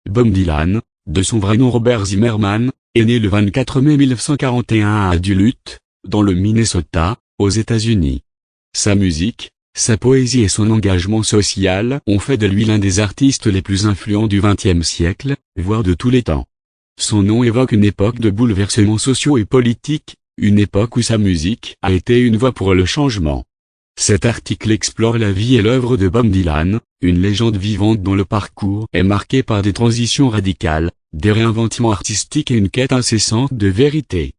Bob Dylan, de son vrai nom Robert Zimmerman, est né le 24 mai 1941 à Duluth, dans le Minnesota, aux États-Unis. Sa musique, sa poésie et son engagement social ont fait de lui l'un des artistes les plus influents du XXe siècle, voire de tous les temps. Son nom évoque une époque de bouleversements sociaux et politiques, une époque où sa musique a été une voix pour le changement. Cet article explore la vie et l'œuvre de Bob Dylan, une légende vivante dont le parcours est marqué par des transitions radicales, des réinventions artistiques et une quête incessante de vérité.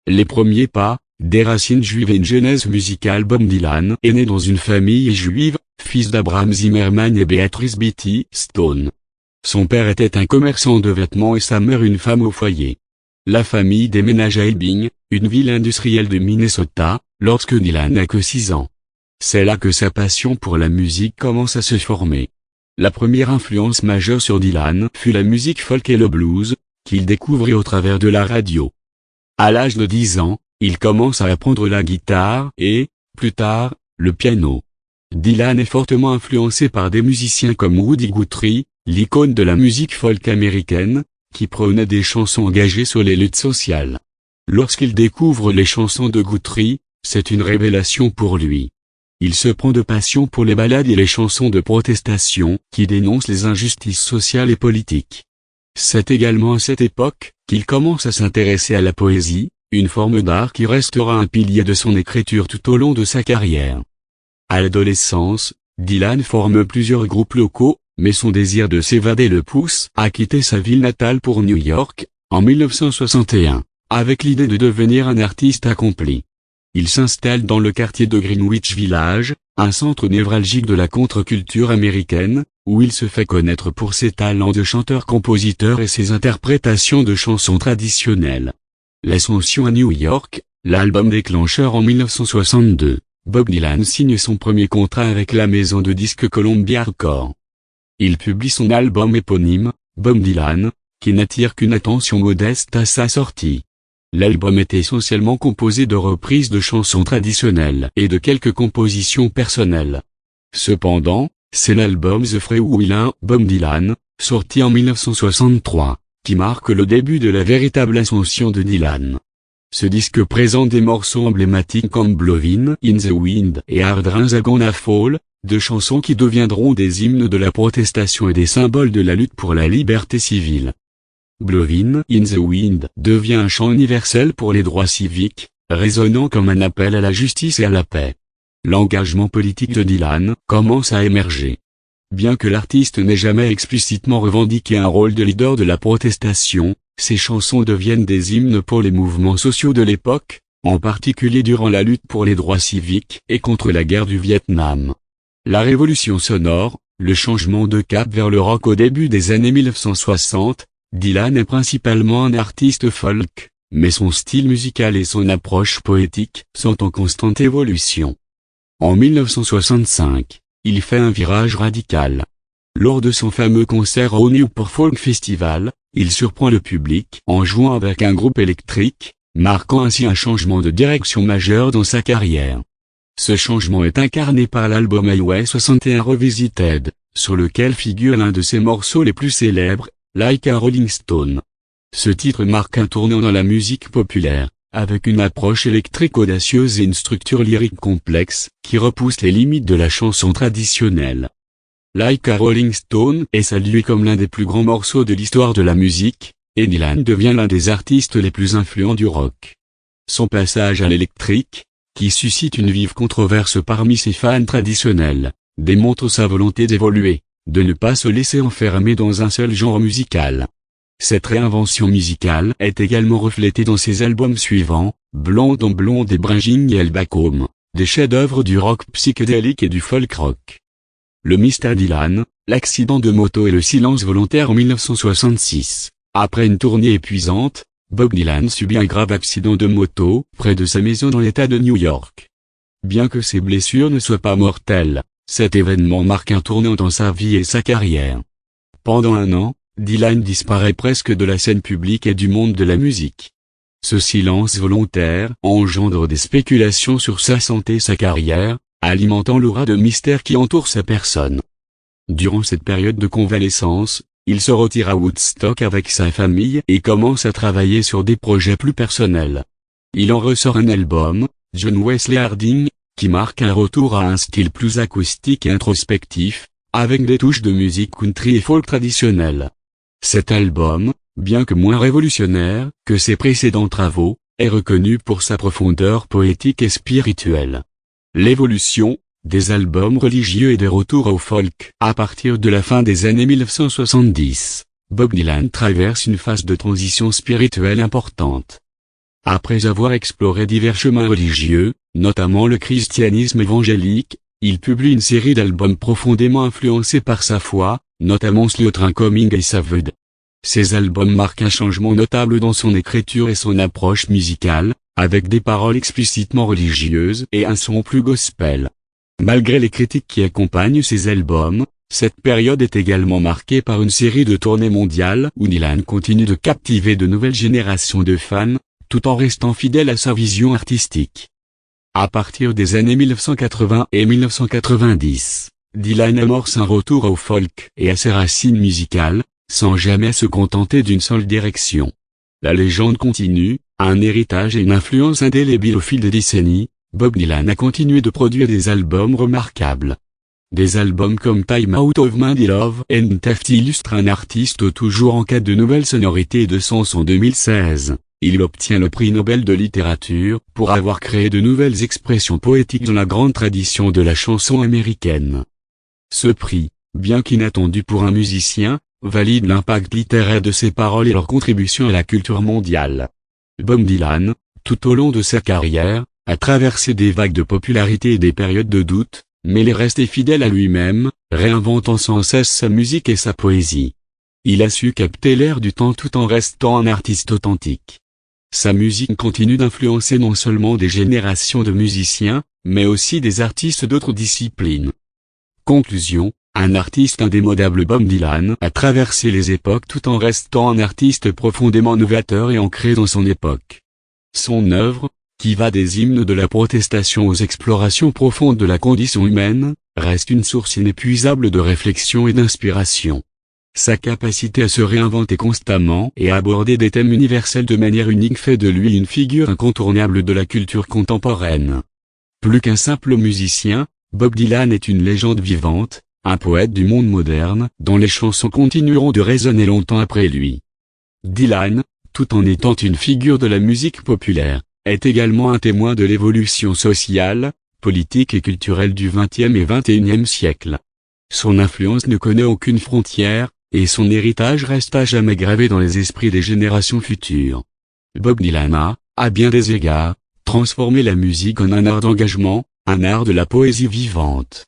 Les premiers pas, des racines juives et une genèse musicale. Bob Dylan est né dans une famille juive, fils d'Abraham Zimmerman et Beatrice Beatty Stone. Son père était un commerçant de vêtements et sa mère une femme au foyer. La famille déménage à Ebbing, une ville industrielle de Minnesota, lorsque Dylan n'a que 6 ans. C'est là que sa passion pour la musique commence à se former. La première influence majeure sur Dylan fut la musique folk et le blues, qu'il découvrit au travers de la radio. À l'âge de 10 ans, il commence à apprendre la guitare et, plus tard, le piano. Dylan est fortement influencé par des musiciens comme Woody Guthrie, l'icône de la musique folk américaine, qui prônait des chansons engagées sur les luttes sociales. Lorsqu'il découvre les chansons de Guthrie, c'est une révélation pour lui. Il se prend de passion pour les ballades et les chansons de protestation, qui dénoncent les injustices sociales et politiques. C'est également à cette époque, qu'il commence à s'intéresser à la poésie, une forme d'art qui restera un pilier de son écriture tout au long de sa carrière. À l'adolescence, Dylan forme plusieurs groupes locaux, mais son désir de s'évader le pousse à quitter sa ville natale pour New York, en 1961, avec l'idée de devenir un artiste accompli. Il s'installe dans le quartier de Greenwich Village, un centre névralgique de la contre-culture américaine, où il se fait connaître pour ses talents de chanteur-compositeur et ses interprétations de chansons traditionnelles. L'ascension à New York, l'album déclencheur en 1962, Bob Dylan signe son premier contrat avec la maison de disques Columbia Records. Il publie son album éponyme, Bob Dylan, qui n'attire qu'une attention modeste à sa sortie. L'album est essentiellement composé de reprises de chansons traditionnelles et de quelques compositions personnelles. Cependant, c'est l'album The Freewheelin' Bob Dylan, sorti en 1963, qui marque le début de la véritable ascension de Dylan. Ce disque présente des morceaux emblématiques comme Blowin' in the Wind et Hard Rain's a Gonna Fall, deux chansons qui deviendront des hymnes de la protestation et des symboles de la lutte pour la liberté civile. Blowin' in the Wind devient un chant universel pour les droits civiques, résonnant comme un appel à la justice et à la paix. L'engagement politique de Dylan commence à émerger. Bien que l'artiste n'ait jamais explicitement revendiqué un rôle de leader de la protestation, ses chansons deviennent des hymnes pour les mouvements sociaux de l'époque, en particulier durant la lutte pour les droits civiques et contre la guerre du Vietnam. La révolution sonore, le changement de cap vers le rock au début des années 1960, Dylan est principalement un artiste folk, mais son style musical et son approche poétique sont en constante évolution. En 1965, il fait un virage radical. Lors de son fameux concert au Newport Folk Festival, il surprend le public en jouant avec un groupe électrique, marquant ainsi un changement de direction majeur dans sa carrière. Ce changement est incarné par l'album Highway 61 Revisited, sur lequel figure l'un de ses morceaux les plus célèbres, Like a Rolling Stone. Ce titre marque un tournant dans la musique populaire, avec une approche électrique audacieuse et une structure lyrique complexe, qui repousse les limites de la chanson traditionnelle. Like a Rolling Stone est salué comme l'un des plus grands morceaux de l'histoire de la musique, et Dylan devient l'un des artistes les plus influents du rock. Son passage à l'électrique, qui suscite une vive controverse parmi ses fans traditionnels, démontre sa volonté d'évoluer, de ne pas se laisser enfermer dans un seul genre musical. Cette réinvention musicale est également reflétée dans ses albums suivants, Blonde on Blonde et Bringing Hell Back Home, des chefs-d'œuvre du rock psychédélique et du folk rock. Le Mr. Dylan, l'accident de moto et le silence volontaire en 1966. Après une tournée épuisante, Bob Dylan subit un grave accident de moto, près de sa maison dans l'État de New York. Bien que ses blessures ne soient pas mortelles, cet événement marque un tournant dans sa vie et sa carrière. Pendant un an, Dylan disparaît presque de la scène publique et du monde de la musique. Ce silence volontaire engendre des spéculations sur sa santé et sa carrière, alimentant l'aura de mystère qui entoure sa personne. Durant cette période de convalescence, il se retire à Woodstock avec sa famille et commence à travailler sur des projets plus personnels. Il en ressort un album, John Wesley Harding, qui marque un retour à un style plus acoustique et introspectif, avec des touches de musique country et folk traditionnelle. Cet album, bien que moins révolutionnaire que ses précédents travaux, est reconnu pour sa profondeur poétique et spirituelle. L'évolution des albums religieux et des retours au folk. À partir de la fin des années 1970, Bob Dylan traverse une phase de transition spirituelle importante. Après avoir exploré divers chemins religieux, notamment le christianisme évangélique, il publie une série d'albums profondément influencés par sa foi, notamment Slow Train Coming et Saved. Ces albums marquent un changement notable dans son écriture et son approche musicale, avec des paroles explicitement religieuses et un son plus gospel. Malgré les critiques qui accompagnent ces albums, cette période est également marquée par une série de tournées mondiales où Dylan continue de captiver de nouvelles générations de fans, tout en restant fidèle à sa vision artistique. À partir des années 1980 et 1990, Dylan amorce un retour au folk et à ses racines musicales, sans jamais se contenter d'une seule direction. La légende continue, un héritage et une influence indélébile au fil des décennies. Bob Dylan a continué de produire des albums remarquables. Des albums comme Time Out of My Love and Theft illustrent un artiste toujours en quête de nouvelles sonorités et de sens. En 2016, il obtient le prix Nobel de littérature pour avoir créé de nouvelles expressions poétiques dans la grande tradition de la chanson américaine. Ce prix, bien qu'inattendu pour un musicien, valide l'impact littéraire de ses paroles et leur contribution à la culture mondiale. Bob Dylan, tout au long de sa carrière, a traversé des vagues de popularité et des périodes de doute, mais il est resté fidèle à lui-même, réinventant sans cesse sa musique et sa poésie. Il a su capter l'air du temps tout en restant un artiste authentique. Sa musique continue d'influencer non seulement des générations de musiciens, mais aussi des artistes d'autres disciplines. Conclusion, un artiste indémodable. Bob Dylan a traversé les époques tout en restant un artiste profondément novateur et ancré dans son époque. Son œuvre, qui va des hymnes de la protestation aux explorations profondes de la condition humaine, reste une source inépuisable de réflexion et d'inspiration. Sa capacité à se réinventer constamment et à aborder des thèmes universels de manière unique fait de lui une figure incontournable de la culture contemporaine. Plus qu'un simple musicien, Bob Dylan est une légende vivante, un poète du monde moderne, dont les chansons continueront de résonner longtemps après lui. Dylan, tout en étant une figure de la musique populaire, est également un témoin de l'évolution sociale, politique et culturelle du XXe et XXIe siècle. Son influence ne connaît aucune frontière, et son héritage reste à jamais gravé dans les esprits des générations futures. Bob Dylan a, à bien des égards, transformé la musique en un art d'engagement, un art de la poésie vivante.